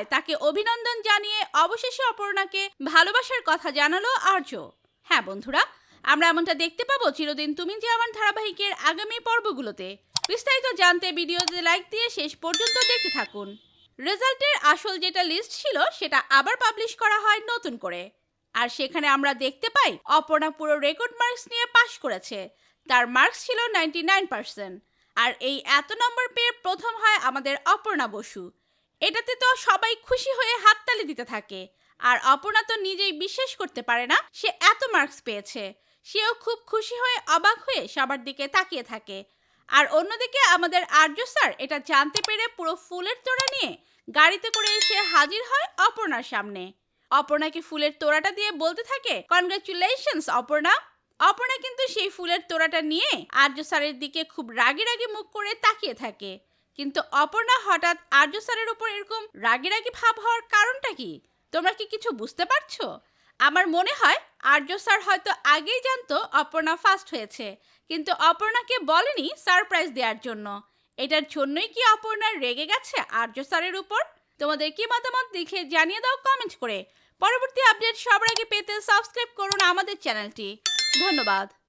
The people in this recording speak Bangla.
হয় তাকে অভিনন্দন জানিয়ে অবশেষে অপর্ণাকে ভালোবাসার কথা জানালো আর্য। হ্যাঁ বন্ধুরা, আমরা এমনটা দেখতে পাবো চিরদিন তুমি যে আমার ধারাবাহিকের আগামী পর্বগুলোতে। বিস্তারিত জানতে ভিডিওতে লাইক দিয়ে শেষ পর্যন্ত দেখতে থাকুন। রেজাল্টের আসল যেটা লিস্ট ছিল সেটা আবার পাবলিশ করা হয় নতুন করে, আর সেখানে আমরা দেখতে পাই অপর্ণা পুরো রেকর্ড মার্কস নিয়ে পাশ করেছে। তার মার্কস ছিল 99%। আর এই এত নম্বর পেয়ে প্রথম হয় আমাদের অপর্ণা বসু। এটাতে তো সবাই খুশি হয়ে হাততালি দিতে থাকে, আর অপর্ণা তো নিজেই বিশ্বাস করতে পারে না সে এত মার্কস পেয়েছে। সেও খুব খুশি হয়ে অবাক হয়ে সবার দিকে তাকিয়ে থাকে। আর অন্যদিকে আমাদের আর্য স্যার এটা জানতে পেরে পুরো ফুলের তোড়া নিয়ে গাড়িতে করে এসে হাজির হয় অপর্ণার সামনে। অপর্ণাকে ফুলের তোড়াটা দিয়ে বলতে থাকে, কনগ্রাচুলেশনস অপর্ণা। অপর্ণা কিন্তু সেই ফুলের তোড়াটা নিয়ে আর্য স্যারের দিকে খুব রাগি রাগি মুখ করে তাকিয়ে থাকে। কিন্তু অপর্ণা হঠাৎ আর্য স্যারের উপর এরকম রাগি রাগি ভাব হওয়ার কারণটা কি? তোমরা কি কিছু বুঝতে পারছো? আমার মনে হয় আর্য স্যার হয়তো আগেই জানতো অপর্ণা ফার্স্ট হয়েছে, কিন্তু অপর্ণাকে বলেনি সারপ্রাইজ দেওয়ার জন্য। এটার জন্যই কি অপর্ণা রেগে গেছে আর্য স্যারের উপর? তোমাদের কি মতামত লিখে জানিয়ে দাও কমেন্ট করে। পরবর্তী আপডেট সবার আগে পেতে সাবস্ক্রাইব করুন আমাদের চ্যানেলটি। ধন্যবাদ।